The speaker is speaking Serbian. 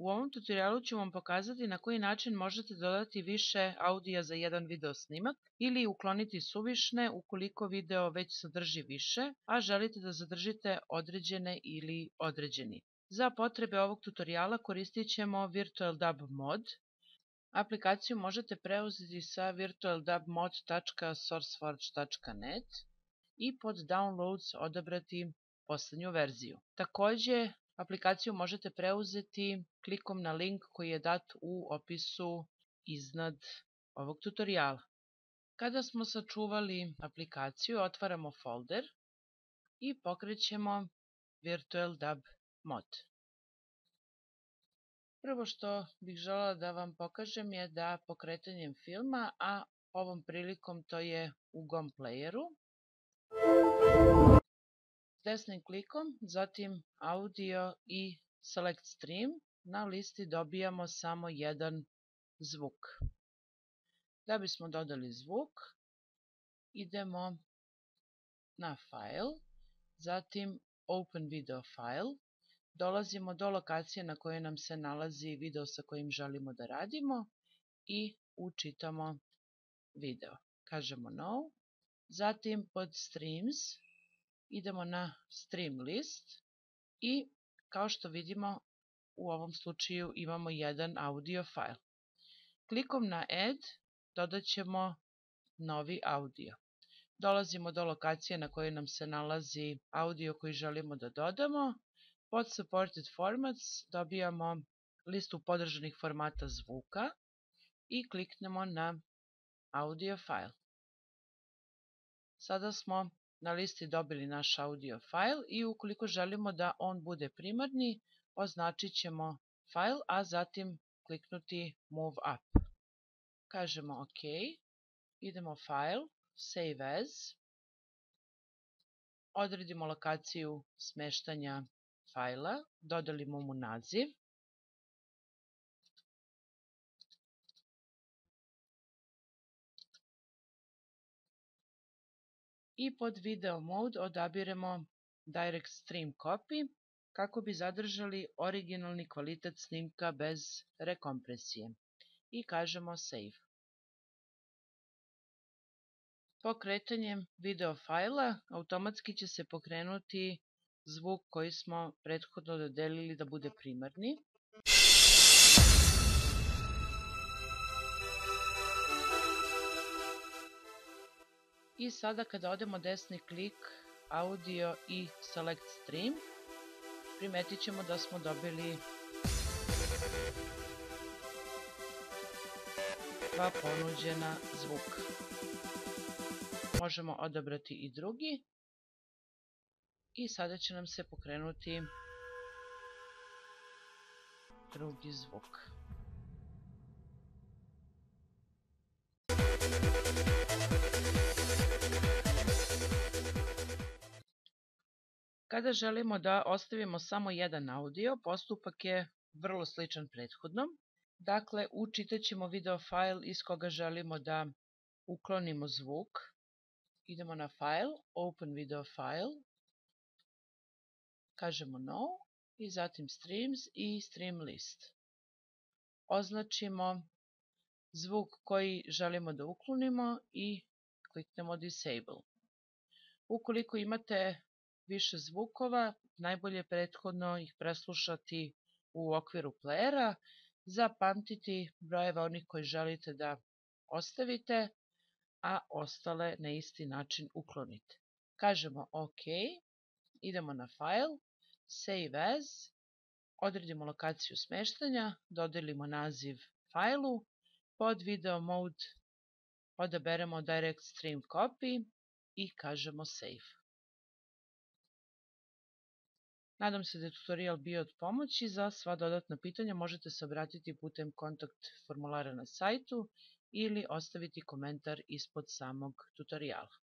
U ovom tutorialu ću vam pokazati na koji način možete dodati više audija za jedan video snimak ili ukloniti suvišne ukoliko video već sadrži više, a želite da zadržite određene ili određeni. Za potrebe ovog tutoriala koristit ćemo VirtualDub mod. Aplikaciju možete preuzeti sa virtualdubmod.sourceforge.net i pod Downloads odabrati poslednju verziju. Takođe, aplikaciju možete preuzeti klikom na link koji je dat u opisu iznad ovog tutoriala. Kada smo sačuvali aplikaciju, otvaramo folder i pokrećemo VirtualDub mod. Prvo što bih želela da vam pokažem je da pokretanjem filma, a ovom prilikom to je u GOM playeru, desnim klikom, zatim audio i select stream, na listi dobijamo samo jedan zvuk. Da bismo dodali zvuk, idemo na file, zatim open video file, dolazimo do lokacije na kojoj nam se nalazi video sa kojim želimo da radimo i učitamo video. Kažemo no, zatim pod streams idemo na stream list i kao što vidimo u ovom slučaju imamo jedan audio file. Klikom na add dodat ćemo novi audio. Dolazimo do lokacije na kojoj nam se nalazi audio koji želimo da dodamo. Pod supported formats dobijamo listu podržanih formata zvuka i kliknemo na audio file. Sada smo na listi dobili naš audio file i ukoliko želimo da on bude primarni, označit ćemo file, a zatim kliknuti Move Up. Kažemo OK, idemo File, Save As, odredimo lokaciju smeštanja fajla, dodalimo mu naziv, i pod Video Mode odabiremo Direct Stream Copy kako bi zadržali originalni kvalitet snimka bez rekompresije i kažemo Save. Pokretanjem video fajla automatski će se pokrenuti zvuk koji smo prethodno dodelili da bude primarni. I sada kada odemo desni klik, audio i select stream, primetit ćemo da smo dobili dva ponuđena zvuka. Možemo odabrati i drugi i sada će nam se pokrenuti drugi zvuk. Kada želimo da ostavimo samo jedan audio, postupak je vrlo sličan prethodnom. Dakle, učitat ćemo video file iz koga želimo da uklonimo zvuk. Idemo na File, Open Video File, kažemo No i zatim Streams i Stream List. Označimo zvuk koji želimo da uklonimo i kliknemo Disable. Ukoliko imate više zvukova, najbolje je prethodno ih preslušati u okviru playera, zapamtiti brojeve onih koji želite da ostavite, a ostale na isti način uklonite. Kažemo OK, idemo na File, Save As, odredimo lokaciju smeštanja, dodelimo naziv fajlu, pod Video Mode odaberemo Direct Stream Copy i kažemo Save. Nadam se da je tutorial bio od pomoći. Za sva dodatna pitanja možete se obratiti putem kontakt formulara na sajtu ili ostaviti komentar ispod samog tutoriala.